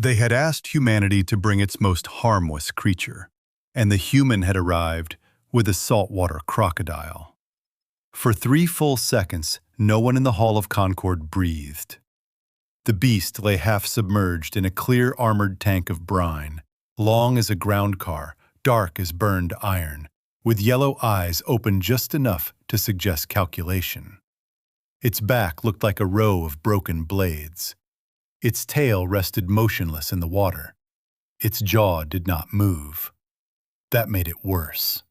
They had asked humanity to bring its most harmless creature, and the human had arrived with a saltwater crocodile. For 3 full seconds, no one in the Hall of Concord breathed. The beast lay half-submerged in a clear armored tank of brine, long as a ground car, dark as burned iron, with yellow eyes open just enough to suggest calculation. Its back looked like a row of broken blades. Its tail rested motionless in the water. Its jaw did not move. That made it worse.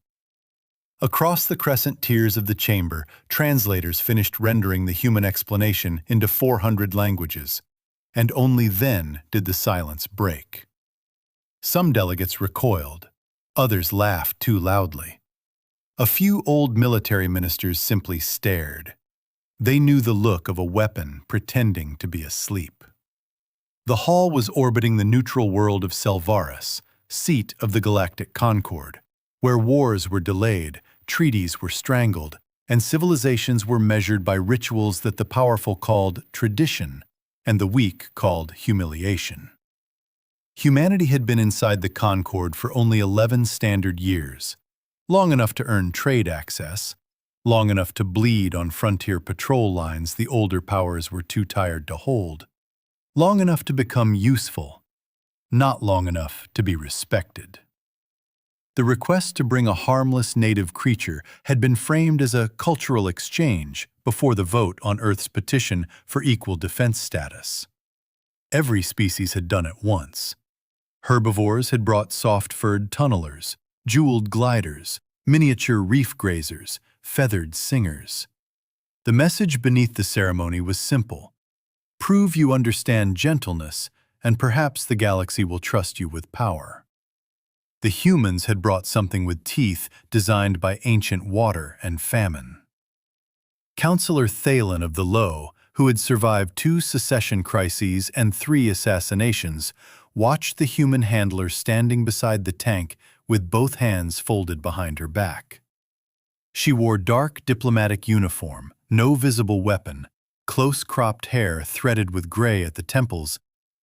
Across the crescent tiers of the chamber, translators finished rendering the human explanation into 400 languages, and only then did the silence break. Some delegates recoiled, others laughed too loudly. A few old military ministers simply stared. They knew the look of a weapon pretending to be asleep. The hall was orbiting the neutral world of Selvaris, seat of the Galactic Concord, where wars were delayed, treaties were strangled, and civilizations were measured by rituals that the powerful called tradition and the weak called humiliation. Humanity had been inside the Concord for only 11 standard years, long enough to earn trade access, long enough to bleed on frontier patrol lines the older powers were too tired to hold, long enough to become useful, not long enough to be respected. The request to bring a harmless native creature had been framed as a cultural exchange before the vote on Earth's petition for equal defense status. Every species had done it once. Herbivores had brought soft-furred tunnelers, jeweled gliders, miniature reef grazers, feathered singers. The message beneath the ceremony was simple. Prove you understand gentleness, and perhaps the galaxy will trust you with power. The humans had brought something with teeth designed by ancient water and famine. Counselor Thalen of the Low, who had survived 2 secession crises and 3 assassinations, watched the human handler standing beside the tank with both hands folded behind her back. She wore dark diplomatic uniform, no visible weapon, close-cropped hair threaded with gray at the temples,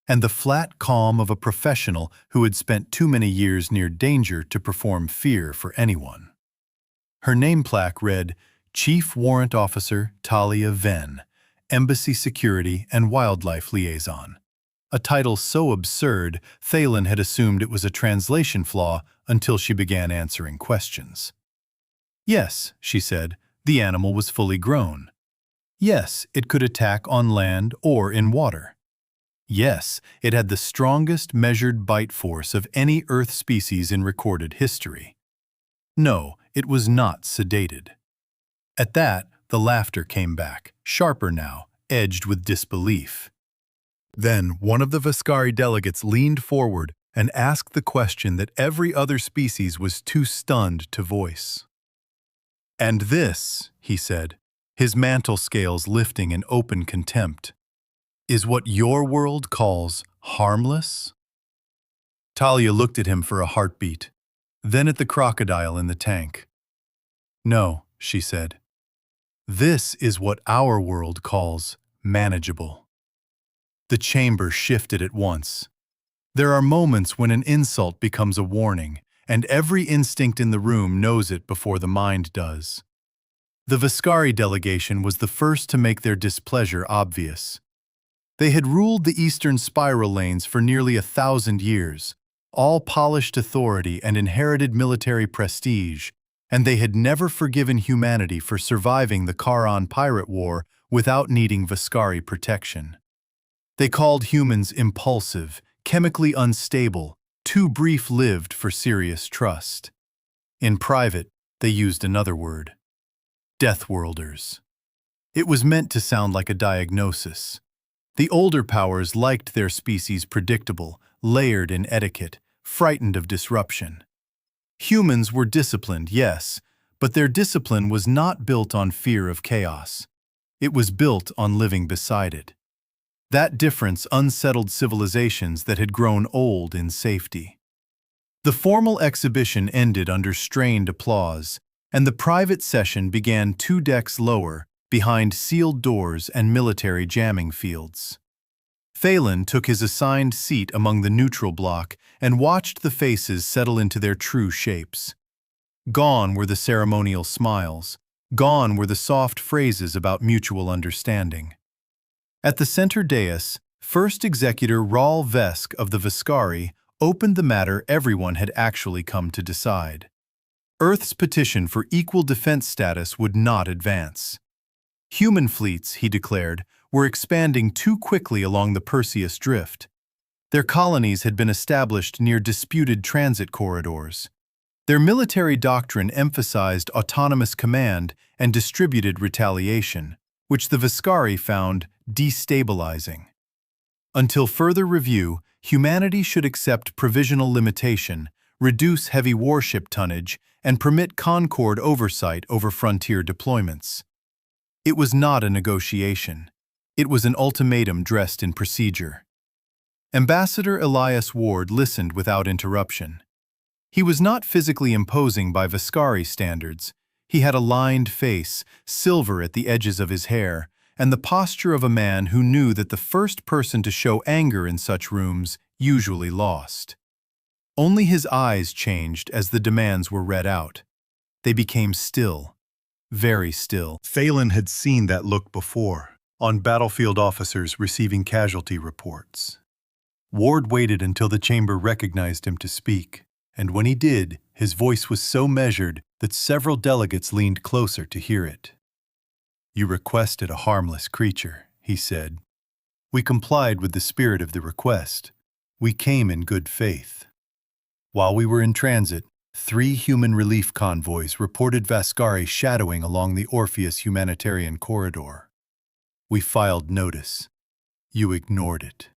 and the flat calm of a professional who had spent too many years near danger to perform fear for anyone. Her name plaque read, Chief Warrant Officer Talia Venn, Embassy Security and Wildlife Liaison, a title so absurd Thalen had assumed it was a translation flaw until she began answering questions. Yes, she said, the animal was fully grown. Yes, it could attack on land or in water. Yes, it had the strongest measured bite force of any Earth species in recorded history. No, it was not sedated. At that, the laughter came back, sharper now, edged with disbelief. Then one of the Viscari delegates leaned forward and asked the question that every other species was too stunned to voice. "And this," he said, his mantle scales lifting in open contempt, "is what your world calls harmless?" Talia looked at him for a heartbeat, then at the crocodile in the tank. "No," she said. "This is what our world calls manageable." The chamber shifted at once. There are moments when an insult becomes a warning, and every instinct in the room knows it before the mind does. The Viscari delegation was the first to make their displeasure obvious. They had ruled the eastern spiral lanes for nearly 1,000 years, all polished authority and inherited military prestige, and they had never forgiven humanity for surviving the Charon pirate war without needing Viscari protection. They called humans impulsive, chemically unstable, too brief-lived for serious trust. In private, they used another word: Deathworlders. It was meant to sound like a diagnosis. The older powers liked their species predictable, layered in etiquette, frightened of disruption. Humans were disciplined, yes, but their discipline was not built on fear of chaos. It was built on living beside it. That difference unsettled civilizations that had grown old in safety. The formal exhibition ended under strained applause, and the private session began 2 decks lower, behind sealed doors and military jamming fields. Phelan took his assigned seat among the neutral block and watched the faces settle into their true shapes. Gone were the ceremonial smiles. Gone were the soft phrases about mutual understanding. At the center dais, First Executor Raul Vesk of the Vascari opened the matter everyone had actually come to decide. Earth's petition for equal defense status would not advance. Human fleets, he declared, were expanding too quickly along the Perseus Drift. Their colonies had been established near disputed transit corridors. Their military doctrine emphasized autonomous command and distributed retaliation, which the Vascari found destabilizing. Until further review, humanity should accept provisional limitation, reduce heavy warship tonnage, and permit Concord oversight over frontier deployments. It was not a negotiation. It was an ultimatum dressed in procedure. Ambassador Elias Ward listened without interruption. He was not physically imposing by Vascari standards. He had a lined face, silver at the edges of his hair, and the posture of a man who knew that the first person to show anger in such rooms usually lost. Only his eyes changed as the demands were read out. They became still, very still. Phelan had seen that look before, on battlefield officers receiving casualty reports. Ward waited until the chamber recognized him to speak, and when he did, his voice was so measured that several delegates leaned closer to hear it. "You requested a harmless creature," he said. "We complied with the spirit of the request. We came in good faith. While we were in transit, 3 human relief convoys reported Vascari shadowing along the Orpheus humanitarian corridor. We filed notice. You ignored it.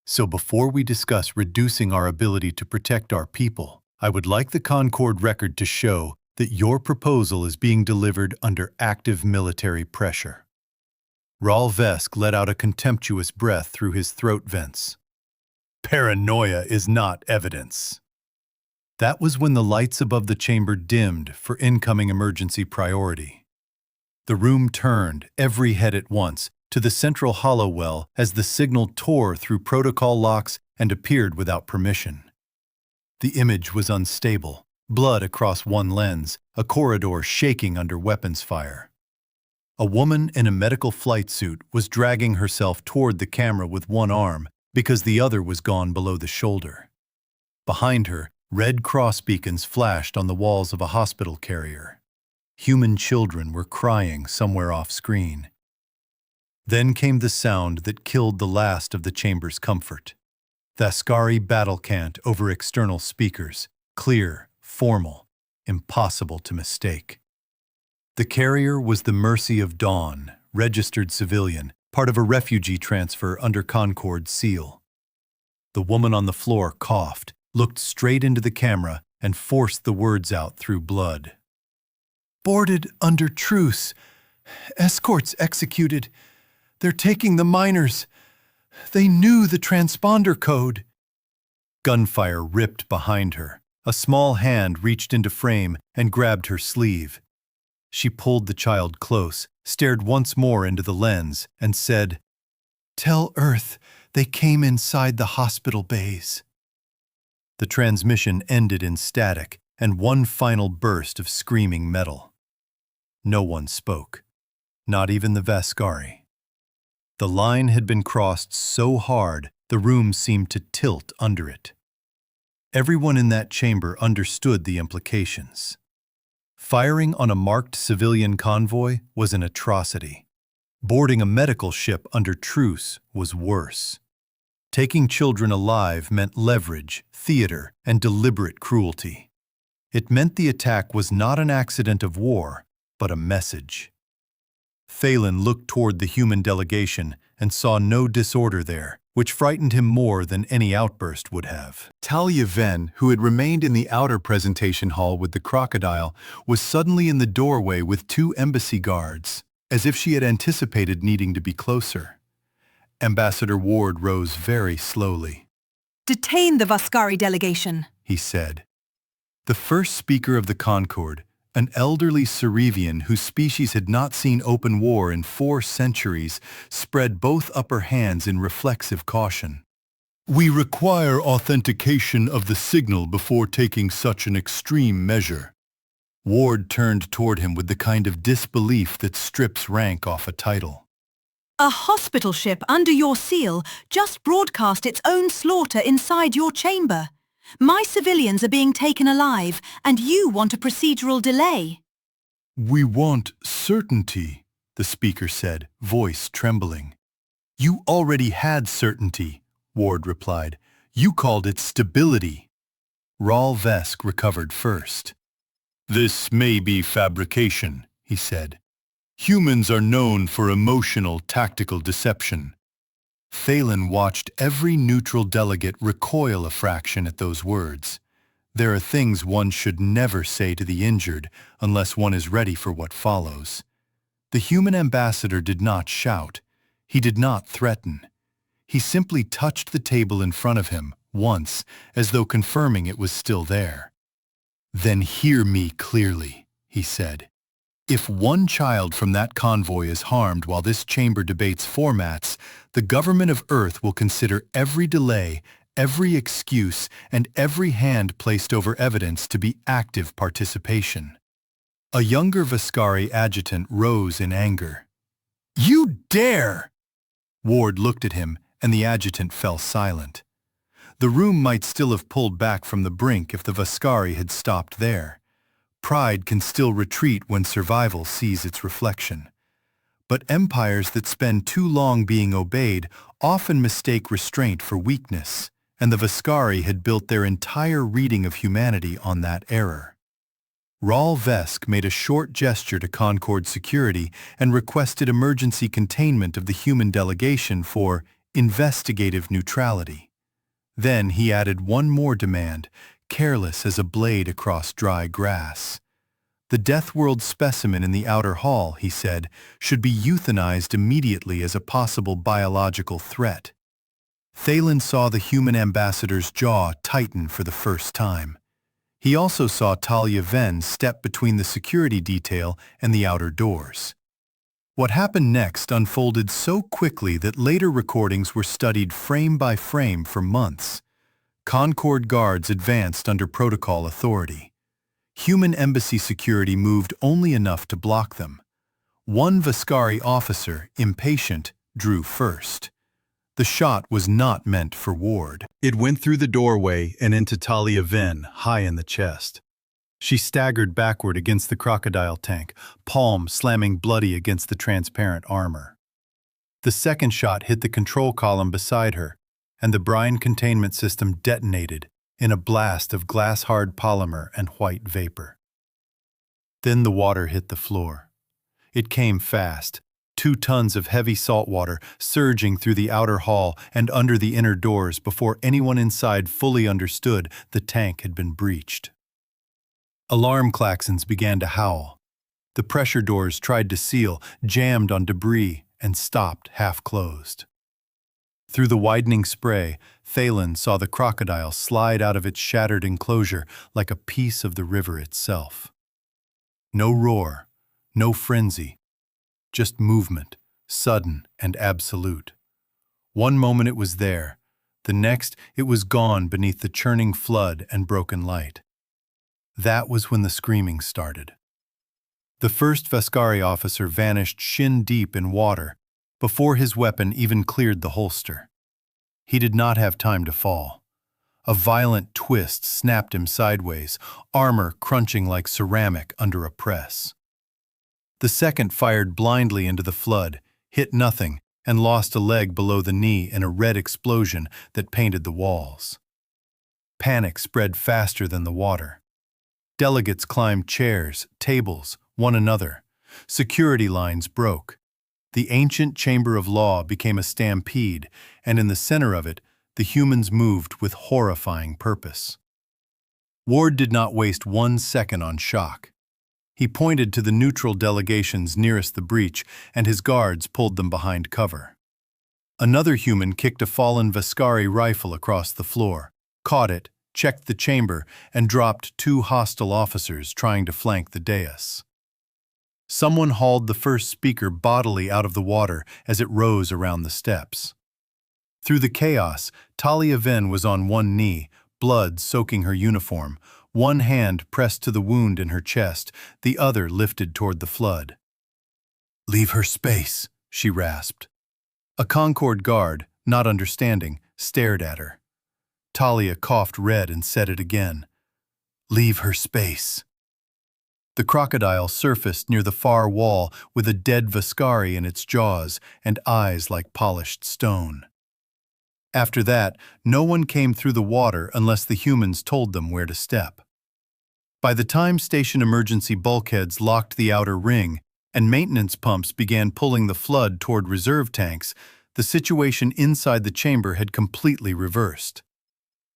So before we discuss reducing our ability to protect our people, I would like the Concord record to show that your proposal is being delivered under active military pressure." Raul Vesk let out a contemptuous breath through his throat vents. "Paranoia is not evidence." That was when the lights above the chamber dimmed for incoming emergency priority. The room turned, every head at once, to the central hollow well as the signal tore through protocol locks and appeared without permission. The image was unstable, blood across one lens, a corridor shaking under weapons fire. A woman in a medical flight suit was dragging herself toward the camera with one arm because the other was gone below the shoulder. Behind her, Red Cross beacons flashed on the walls of a hospital carrier. Human children were crying somewhere off-screen. Then came the sound that killed the last of the chamber's comfort. Vascari battle cant over external speakers, clear, formal, impossible to mistake. The carrier was the Mercy of Dawn, registered civilian, part of a refugee transfer under Concord's seal. The woman on the floor coughed, looked straight into the camera, and forced the words out through blood. "Boarded under truce. Escorts executed. They're taking the miners. They knew the transponder code." Gunfire ripped behind her. A small hand reached into frame and grabbed her sleeve. She pulled the child close, stared once more into the lens, and said, "Tell Earth they came inside the hospital bays." The transmission ended in static and one final burst of screaming metal. No one spoke, not even the Vascari. The line had been crossed so hard the room seemed to tilt under it. Everyone in that chamber understood the implications. Firing on a marked civilian convoy was an atrocity. Boarding a medical ship under truce was worse. Taking children alive meant leverage, theater, and deliberate cruelty. It meant the attack was not an accident of war, but a message. Phelan looked toward the human delegation and saw no disorder there, which frightened him more than any outburst would have. Talia Venn, who had remained in the outer presentation hall with the crocodile, was suddenly in the doorway with 2 embassy guards, as if she had anticipated needing to be closer. Ambassador Ward rose very slowly. "Detain the Vascari delegation," he said. The first speaker of the Concord, An elderly Cerevian whose species had not seen open war in 4 centuries spread both upper hands in reflexive caution. "We require authentication of the signal before taking such an extreme measure." Ward turned toward him with the kind of disbelief that strips rank off a title. A hospital ship under your seal just broadcast its own slaughter inside your chamber. My civilians are being taken alive, and you want a procedural delay. "We want certainty," the speaker said, voice trembling. "You already had certainty," Ward replied. "You called it stability." Raul Vesk recovered first. "This may be fabrication," he said. "Humans are known for emotional, tactical deception." Thalen watched every neutral delegate recoil a fraction at those words. There are things one should never say to the injured unless one is ready for what follows. The human ambassador did not shout. He did not threaten. He simply touched the table in front of him once, as though confirming it was still there. "Then hear me clearly," he said. "If one child from that convoy is harmed while this chamber debates formats, the government of Earth will consider every delay, every excuse, and every hand placed over evidence to be active participation." A younger Vascari adjutant rose in anger. "You dare!" Ward looked at him, and the adjutant fell silent. The room might still have pulled back from the brink if the Vascari had stopped there. Pride can still retreat when survival sees its reflection. But empires that spend too long being obeyed often mistake restraint for weakness, and the Vascari had built their entire reading of humanity on that error. Raul Vesk made a short gesture to Concord Security and requested emergency containment of the human delegation for investigative neutrality. Then he added one more demand, careless as a blade across dry grass. The Death World specimen in the outer hall, he said, should be euthanized immediately as a possible biological threat. Thalen saw the human ambassador's jaw tighten for the first time. He also saw Talia Venn step between the security detail and the outer doors. What happened next unfolded so quickly that later recordings were studied frame by frame for months. Concord guards advanced under protocol authority. Human embassy security moved only enough to block them. One Vascari officer, impatient, drew first. The shot was not meant for Ward. It went through the doorway and into Talia Venn, high in the chest. She staggered backward against the crocodile tank, palm slamming bloody against the transparent armor. The second shot hit the control column beside her, and the brine containment system detonated in a blast of glass-hard polymer and white vapor. Then the water hit the floor. It came fast, 2 tons of heavy salt water surging through the outer hall and under the inner doors before anyone inside fully understood the tank had been breached. Alarm klaxons began to howl. The pressure doors tried to seal, jammed on debris, and stopped half-closed. Through the widening spray, Thalen saw the crocodile slide out of its shattered enclosure like a piece of the river itself. No roar, no frenzy, just movement, sudden and absolute. One moment it was there, the next it was gone beneath the churning flood and broken light. That was when the screaming started. The first Vascari officer vanished shin-deep in water before his weapon even cleared the holster. He did not have time to fall. A violent twist snapped him sideways, armor crunching like ceramic under a press. The second fired blindly into the flood, hit nothing, and lost a leg below the knee in a red explosion that painted the walls. Panic spread faster than the water. Delegates climbed chairs, tables, one another. Security lines broke. The ancient chamber of law became a stampede, and in the center of it, the humans moved with horrifying purpose. Ward did not waste 1 second on shock. He pointed to the neutral delegations nearest the breach, and his guards pulled them behind cover. Another human kicked a fallen Vascari rifle across the floor, caught it, checked the chamber, and dropped 2 hostile officers trying to flank the dais. Someone hauled the first speaker bodily out of the water as it rose around the steps. Through the chaos, Talia Venn was on one knee, blood soaking her uniform, one hand pressed to the wound in her chest, the other lifted toward the flood. "Leave her space," she rasped. A Concord guard, not understanding, stared at her. Talia coughed red and said it again. "Leave her space." The crocodile surfaced near the far wall with a dead Vascari in its jaws and eyes like polished stone. After that, no one came through the water unless the humans told them where to step. By the time station emergency bulkheads locked the outer ring and maintenance pumps began pulling the flood toward reserve tanks, the situation inside the chamber had completely reversed.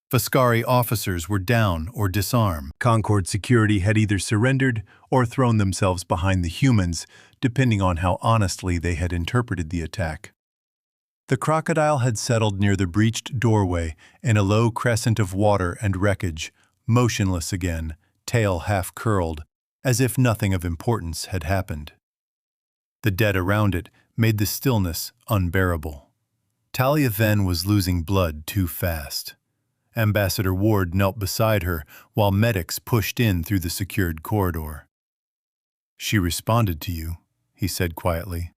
Vascari officers were down or disarmed. Concord security had either surrendered or thrown themselves behind the humans, depending on how honestly they had interpreted the attack. The crocodile had settled near the breached doorway in a low crescent of water and wreckage, motionless again, tail half-curled, as if nothing of importance had happened. The dead around it made the stillness unbearable. Talia Venn was losing blood too fast. Ambassador Ward knelt beside her while medics pushed in through the secured corridor. "She responded to you," he said quietly.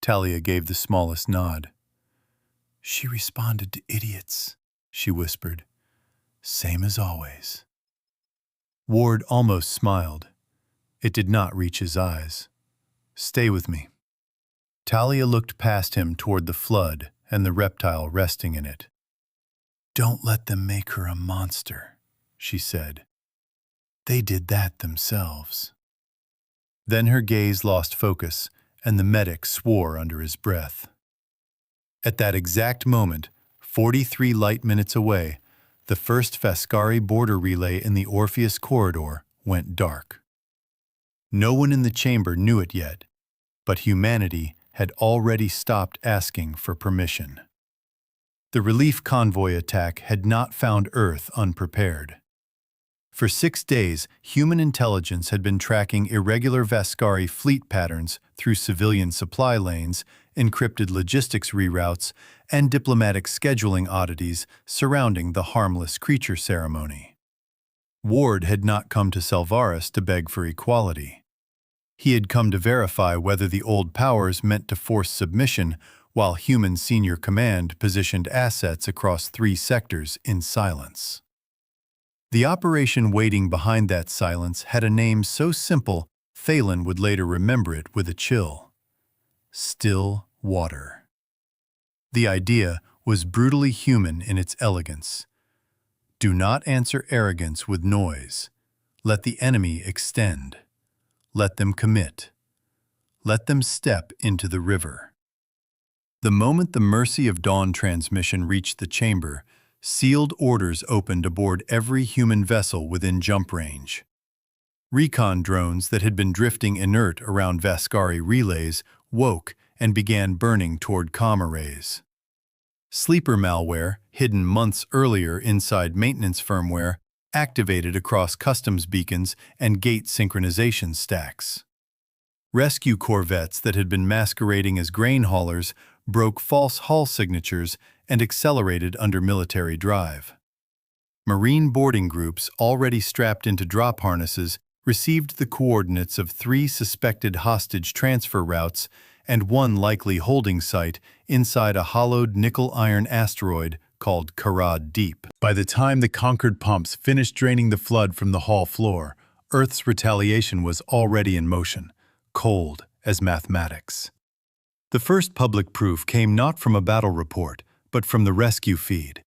Talia gave the smallest nod. "She responded to idiots," she whispered. "Same as always." Ward almost smiled. It did not reach his eyes. "Stay with me." Talia looked past him toward the flood and the reptile resting in it. "Don't let them make her a monster," she said. "They did that themselves." Then her gaze lost focus, and the medic swore under his breath. At that exact moment, 43 light minutes away, the first Vascari border relay in the Orpheus corridor went dark. No one in the chamber knew it yet, but humanity had already stopped asking for permission. The relief convoy attack had not found Earth unprepared. For 6 days, human intelligence had been tracking irregular Vascari fleet patterns through civilian supply lanes, encrypted logistics reroutes, and diplomatic scheduling oddities surrounding the Harmless creature ceremony. Ward had not come to Salvaris to beg for equality. He had come to verify whether the old powers meant to force submission while human senior command positioned assets across 3 sectors in silence. The operation waiting behind that silence had a name so simple Thalen would later remember it with a chill. Still water. The idea was brutally human in its elegance. Do not answer arrogance with noise. Let the enemy extend. Let them commit. Let them step into the river. The moment the Mercy of Dawn transmission reached the chamber, sealed orders opened aboard every human vessel within jump range. Recon drones that had been drifting inert around Vascari relays woke and began burning toward comm arrays. Sleeper malware, hidden months earlier inside maintenance firmware, activated across customs beacons and gate synchronization stacks. Rescue corvettes that had been masquerading as grain haulers broke false hull signatures and accelerated under military drive. Marine boarding groups already strapped into drop harnesses received the coordinates of 3 suspected hostage transfer routes and 1 likely holding site inside a hollowed nickel-iron asteroid called Karad Deep. By the time the Concord pumps finished draining the flood from the hull floor, Earth's retaliation was already in motion, cold as mathematics. The first public proof came not from a battle report, but from the rescue feed.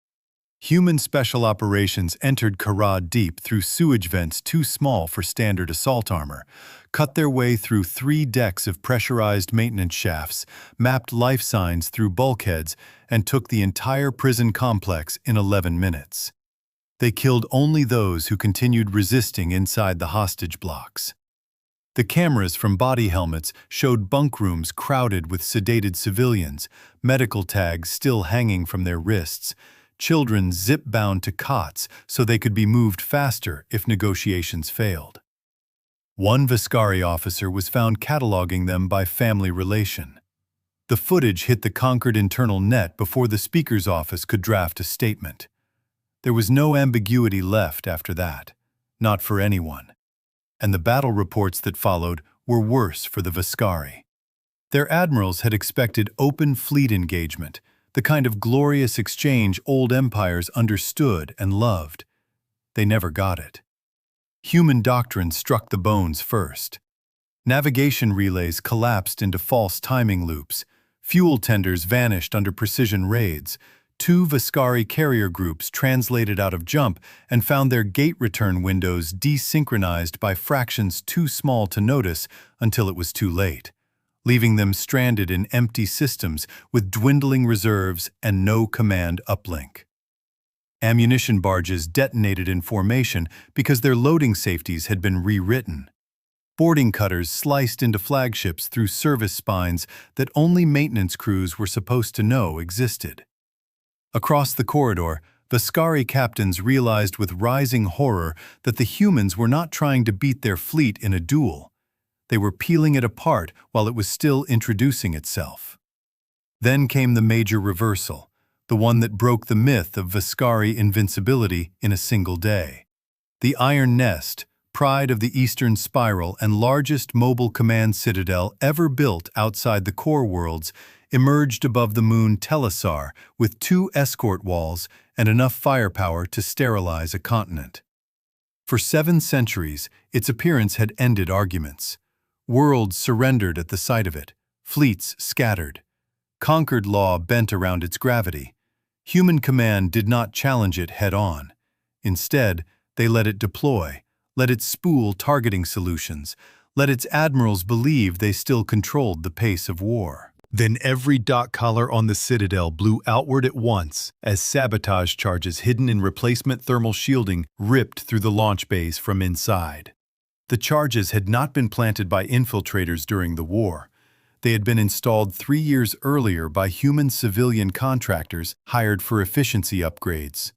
Human special operations entered Karad Deep through sewage vents too small for standard assault armor, cut their way through 3 decks of pressurized maintenance shafts, mapped life signs through bulkheads, and took the entire prison complex in 11 minutes. They killed only those who continued resisting inside the hostage blocks. The cameras from body helmets showed bunk rooms crowded with sedated civilians, medical tags still hanging from their wrists, children zip-bound to cots so they could be moved faster if negotiations failed. One Viscari officer was found cataloging them by family relation. The footage hit the conquered internal net before the Speaker's office could draft a statement. There was no ambiguity left after that, not for anyone. And the battle reports that followed were worse for the Viscari. Their admirals had expected open fleet engagement, the kind of glorious exchange old empires understood and loved. They never got it. Human doctrine struck the bones first. Navigation relays collapsed into false timing loops. Fuel tenders vanished under precision raids. 2 Viscari carrier groups translated out of jump and found their gate return windows desynchronized by fractions too small to notice until it was too late, leaving them stranded in empty systems with dwindling reserves and no command uplink. Ammunition barges detonated in formation because their loading safeties had been rewritten. Boarding cutters sliced into flagships through service spines that only maintenance crews were supposed to know existed. Across the corridor, Viscari captains realized with rising horror that the humans were not trying to beat their fleet in a duel. They were peeling it apart while it was still introducing itself. Then came the major reversal, the one that broke the myth of Viscari invincibility in a single day. The Iron Nest, pride of the Eastern Spiral and largest mobile command citadel ever built outside the core worlds, emerged above the moon Telesar with 2 escort walls and enough firepower to sterilize a continent. For 7 centuries, its appearance had ended arguments. Worlds surrendered at the sight of it, fleets scattered. Conquered law bent around its gravity. Human command did not challenge it head-on. Instead, they let it deploy, let it spool targeting solutions, let its admirals believe they still controlled the pace of war. Then every dot collar on the Citadel blew outward at once as sabotage charges hidden in replacement thermal shielding ripped through the launch bays from inside. The charges had not been planted by infiltrators during the war. They had been installed 3 years earlier by human civilian contractors hired for efficiency upgrades.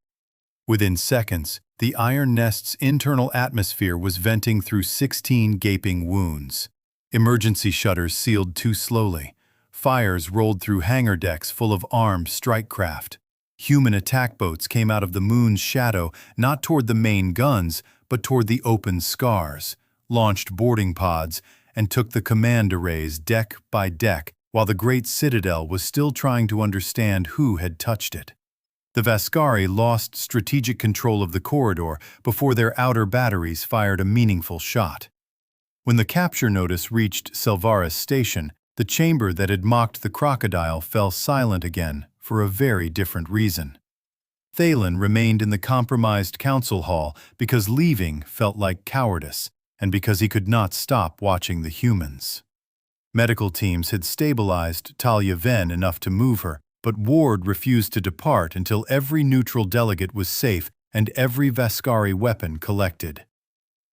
Within seconds, the Iron Nest's internal atmosphere was venting through 16 gaping wounds. Emergency shutters sealed too slowly. Fires rolled through hangar decks full of armed strike craft. Human attack boats came out of the moon's shadow, not toward the main guns, but toward the open scars, launched boarding pods, and took the command arrays deck by deck while the great citadel was still trying to understand who had touched it. The Viscari lost strategic control of the corridor before their outer batteries fired a meaningful shot. When the capture notice reached Selvaris Station, the chamber that had mocked the crocodile fell silent again for a very different reason. Thalen remained in the compromised council hall because leaving felt like cowardice, and because he could not stop watching the humans. Medical teams had stabilized Talia Ven enough to move her, but Ward refused to depart until every neutral delegate was safe and every Viscari weapon collected.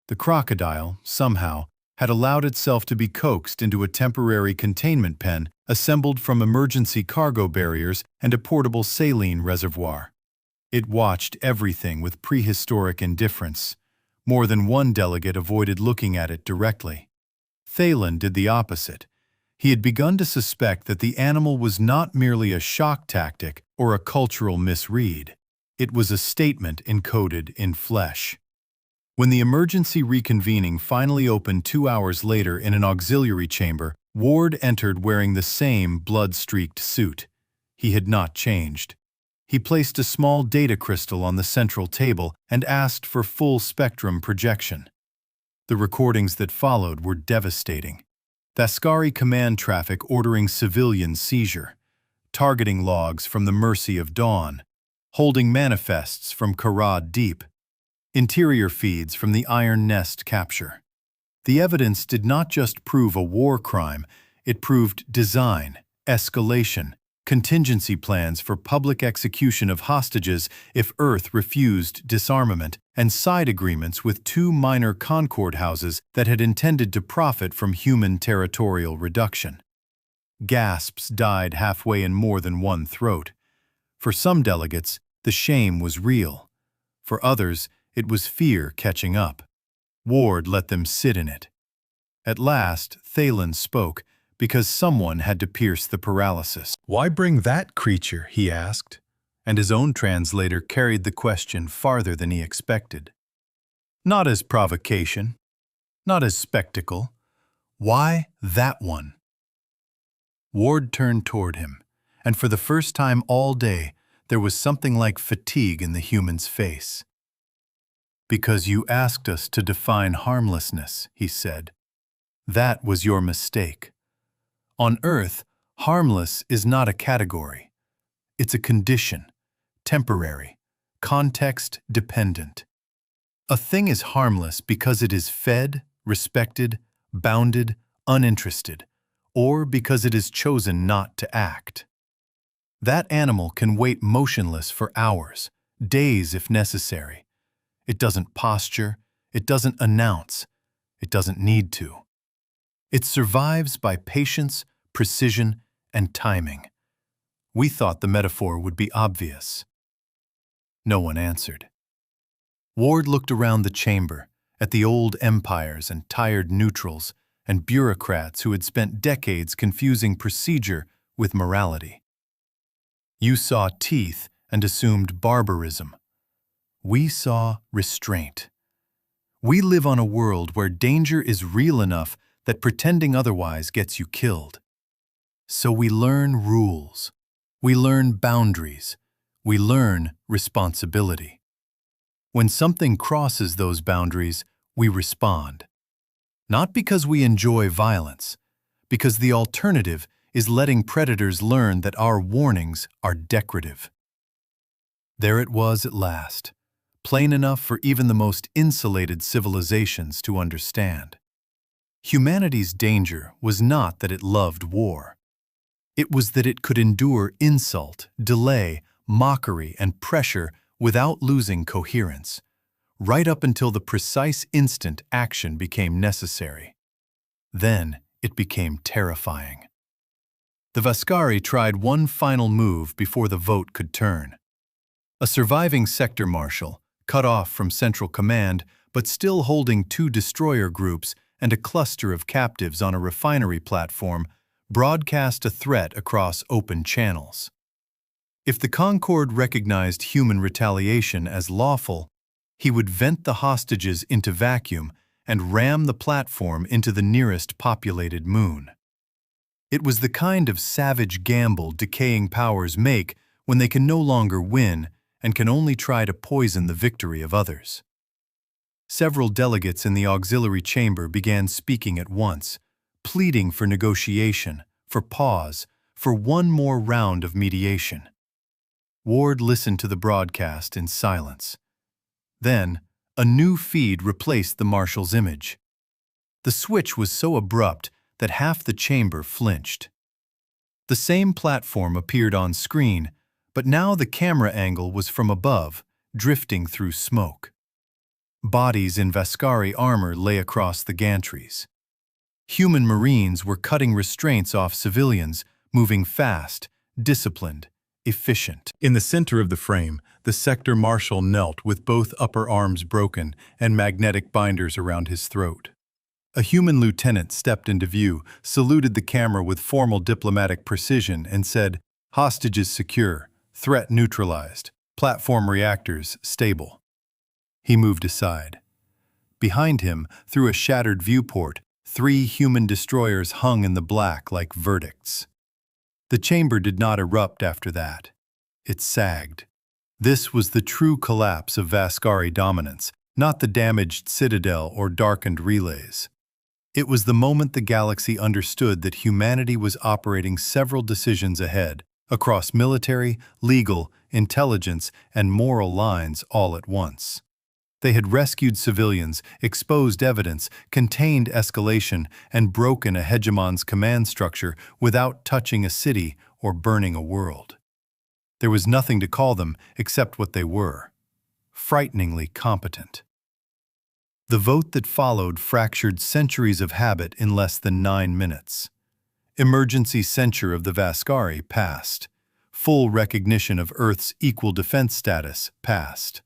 The crocodile, somehow, had allowed itself to be coaxed into a temporary containment pen assembled from emergency cargo barriers and a portable saline reservoir. It watched everything with prehistoric indifference. More than one delegate avoided looking at it directly. Thalen did the opposite. He had begun to suspect that the animal was not merely a shock tactic or a cultural misread. It was a statement encoded in flesh. When the emergency reconvening finally opened 2 hours later in an auxiliary chamber, Ward entered wearing the same blood-streaked suit. He had not changed. He placed a small data crystal on the central table and asked for full-spectrum projection. The recordings that followed were devastating. Viscari command traffic ordering civilian seizure, targeting logs from the Mercy of Dawn, holding manifests from Karad Deep, interior feeds from the Iron Nest capture. The evidence did not just prove a war crime, it proved design, escalation, contingency plans for public execution of hostages if Earth refused disarmament, and side agreements with 2 minor Concord houses that had intended to profit from human territorial reduction. Gasps died halfway in more than one throat. For some delegates, The shame was real. For others, it was fear catching up. Ward let them sit in it. At last, Thalen spoke, because someone had to pierce the paralysis. "Why bring that creature?" he asked, and his own translator carried the question farther than he expected. "Not as provocation, not as spectacle. Why that one?" Ward turned toward him, and for the first time all day, there was something like fatigue in the human's face. "Because you asked us to define harmlessness," he said. "That was your mistake. On Earth, harmless is not a category. It's a condition, temporary, context-dependent. A thing is harmless because it is fed, respected, bounded, uninterested, or because it is chosen not to act. That animal can wait motionless for hours, days if necessary. It doesn't posture, it doesn't announce, it doesn't need to. It survives by patience, precision, and timing. We thought the metaphor would be obvious." No one answered. Ward looked around the chamber, at the old empires and tired neutrals and bureaucrats who had spent decades confusing procedure with morality. "You saw teeth and assumed barbarism. We saw restraint. We live on a world where danger is real enough that pretending otherwise gets you killed. So we learn rules. We learn boundaries. We learn responsibility. When something crosses those boundaries, we respond. Not because we enjoy violence, because the alternative is letting predators learn that our warnings are decorative." There it was at last, plain enough for even the most insulated civilizations to understand. Humanity's danger was not that it loved war. It was that it could endure insult, delay, mockery, and pressure without losing coherence, right up until the precise instant action became necessary. Then it became terrifying. The Vascari tried one final move before the vote could turn. A surviving sector marshal, cut off from central command but still holding 2 destroyer groups and a cluster of captives on a refinery platform, broadcast a threat across open channels. If the Concorde recognized human retaliation as lawful, he would vent the hostages into vacuum and ram the platform into the nearest populated moon. It was the kind of savage gamble decaying powers make when they can no longer win and can only try to poison the victory of others. Several delegates in the auxiliary chamber began speaking at once, pleading for negotiation, for pause, for one more round of mediation. Ward listened to the broadcast in silence. Then, a new feed replaced the marshal's image. The switch was so abrupt that half the chamber flinched. The same platform appeared on screen, but now the camera angle was from above, drifting through smoke. Bodies in Vascari armor lay across the gantries. Human Marines were cutting restraints off civilians, moving fast, disciplined, efficient. In the center of the frame, the sector marshal knelt with both upper arms broken and magnetic binders around his throat. A human lieutenant stepped into view, saluted the camera with formal diplomatic precision, and said, "Hostages secure, threat neutralized, platform reactors stable." He moved aside. Behind him, through a shattered viewport, 3 human destroyers hung in the black like verdicts. The chamber did not erupt after that. It sagged. This was the true collapse of Vascari dominance, not the damaged citadel or darkened relays. It was the moment the galaxy understood that humanity was operating several decisions ahead, across military, legal, intelligence, and moral lines all at once. They had rescued civilians, exposed evidence, contained escalation, and broken a hegemon's command structure without touching a city or burning a world. There was nothing to call them except what they were: frighteningly competent. The vote that followed fractured centuries of habit in less than 9 minutes. Emergency censure of the Vascari passed. full recognition of Earth's equal defense status, passed.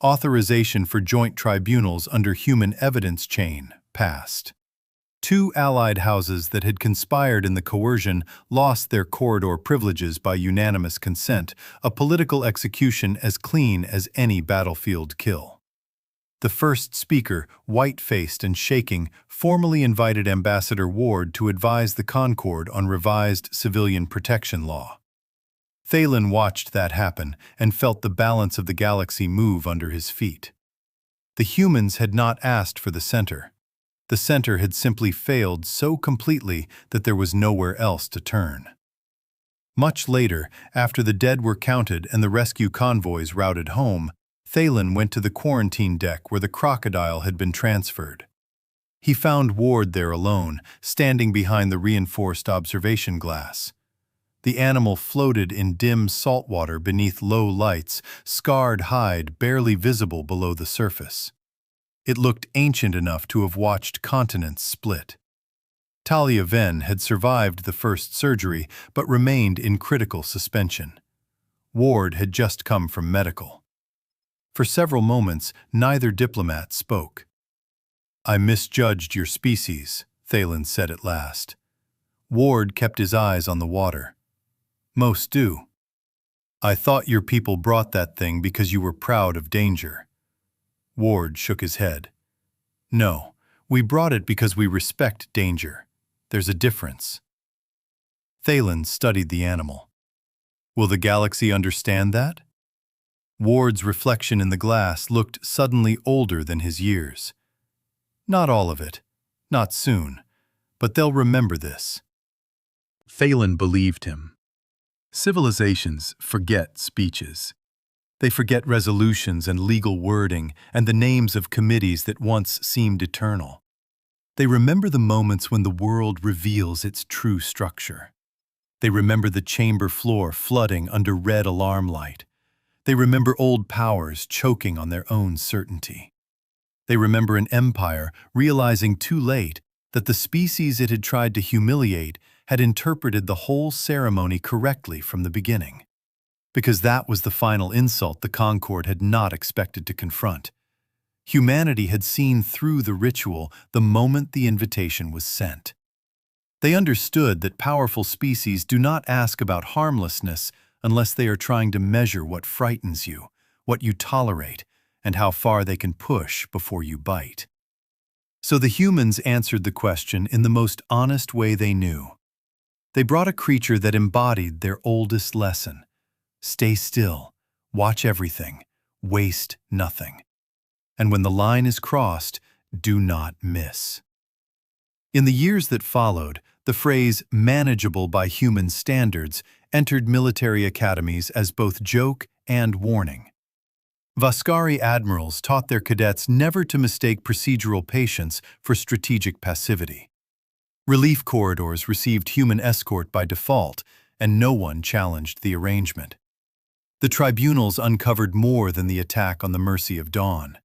Authorization for joint tribunals under human evidence chain, passed. Two allied houses that had conspired in the coercion lost their corridor privileges by unanimous consent, a political execution as clean as any battlefield kill. The first speaker, white-faced and shaking, formally invited Ambassador Ward to advise the Concord on revised civilian protection law. Thalen watched that happen and felt the balance of the galaxy move under his feet. The humans had not asked for the center. The center had simply failed so completely that there was nowhere else to turn. Much later, after the dead were counted and the rescue convoys routed home, Thalen went to the quarantine deck where the crocodile had been transferred. He found Ward there alone, standing behind the reinforced observation glass. The animal floated in dim salt water beneath low lights, scarred hide barely visible below the surface. It looked ancient enough to have watched continents split. Talia Ven had survived the first surgery but remained in critical suspension. Ward had just come from medical. For several moments, neither diplomat spoke. "I misjudged your species," Thalen said at last. Ward kept his eyes on the water. "Most do. I thought your people brought that thing because you were proud of danger." Ward shook his head. "No, we brought it because we respect danger. There's a difference." Thalen studied the animal. "Will the galaxy understand that?" Ward's reflection in the glass looked suddenly older than his years. "Not all of it. Not soon. But they'll remember this." Thalen believed him. Civilizations forget speeches. They forget resolutions and legal wording and the names of committees that once seemed eternal. They remember the moments when the world reveals its true structure. They remember the chamber floor flooding under red alarm light. They remember old powers choking on their own certainty. They remember an empire realizing too late that the species it had tried to humiliate had interpreted the whole ceremony correctly from the beginning. Because that was the final insult the Concord had not expected to confront. Humanity had seen through the ritual the moment the invitation was sent. They understood that powerful species do not ask about harmlessness unless they are trying to measure what frightens you, what you tolerate, and how far they can push before you bite. So the humans answered the question in the most honest way they knew. They brought a creature that embodied their oldest lesson. Stay still, watch everything, waste nothing. And when the line is crossed, do not miss. In the years that followed, the phrase manageable by human standards entered military academies as both joke and warning. Vaskari admirals taught their cadets never to mistake procedural patience for strategic passivity. Relief corridors received human escort by default, and no one challenged the arrangement. The tribunals uncovered more than the attack on the Mercy of Dawn.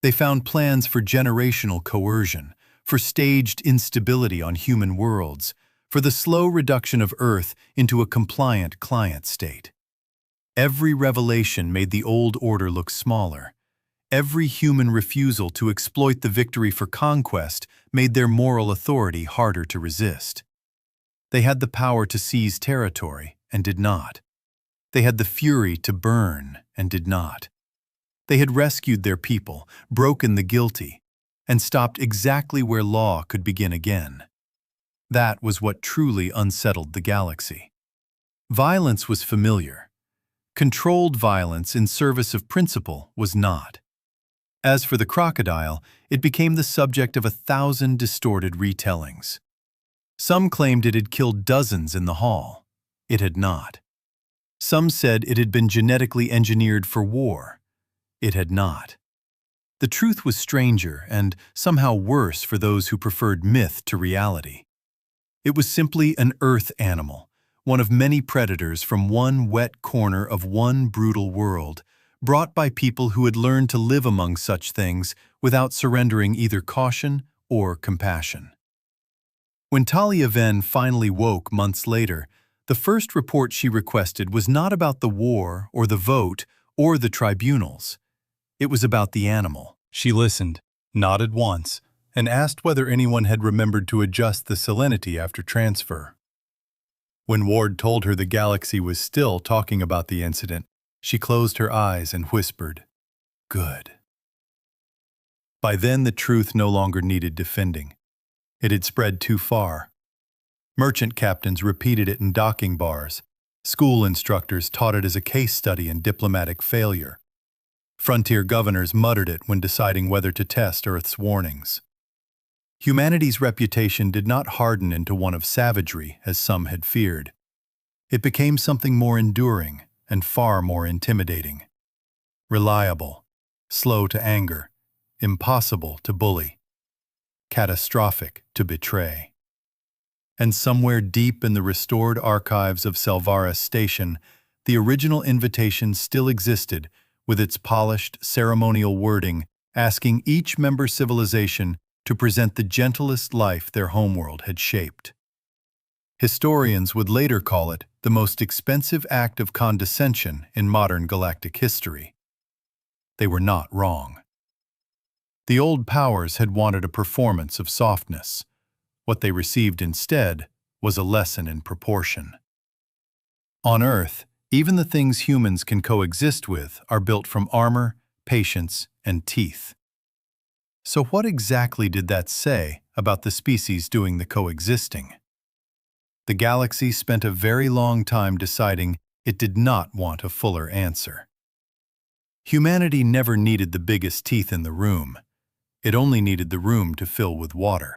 They found plans for generational coercion, for staged instability on human worlds, for the slow reduction of Earth into a compliant client state. Every revelation made the old order look smaller. Every human refusal to exploit the victory for conquest made their moral authority harder to resist. They had the power to seize territory and did not. They had the fury to burn and did not. They had rescued their people, broken the guilty, and stopped exactly where law could begin again. That was what truly unsettled the galaxy. Violence was familiar. Controlled violence in service of principle was not. As for the crocodile, it became the subject of 1,000 distorted retellings. Some claimed it had killed dozens in the hall. It had not. Some said it had been genetically engineered for war. It had not. The truth was stranger and somehow worse for those who preferred myth to reality. It was simply an earth animal, one of many predators from one wet corner of one brutal world, brought by people who had learned to live among such things without surrendering either caution or compassion. When Talia Ven finally woke months later, The first report she requested was not about the war or the vote or the tribunals. It was about the animal. She listened, nodded once, and asked whether anyone had remembered to adjust the salinity after transfer. When Ward told her the galaxy was still talking about the incident, she closed her eyes and whispered, "Good." By then, the truth no longer needed defending. It had spread too far. Merchant captains repeated it in docking bars. School instructors taught it as a case study in diplomatic failure. Frontier governors muttered it when deciding whether to test Earth's warnings. Humanity's reputation did not harden into one of savagery, as some had feared. It became something more enduring and far more intimidating. Reliable, slow to anger, impossible to bully, catastrophic to betray. And somewhere deep in the restored archives of Salvara Station, the original invitation still existed, with its polished, ceremonial wording asking each member civilization to present the gentlest life their homeworld had shaped. Historians would later call it the most expensive act of condescension in modern galactic history. They were not wrong. The old powers had wanted a performance of softness. What they received instead was a lesson in proportion. On Earth, even the things humans can coexist with are built from armor, patience, and teeth. So what exactly did that say about the species doing the coexisting? The galaxy spent a very long time deciding it did not want a fuller answer. Humanity never needed the biggest teeth in the room. It only needed the room to fill with water.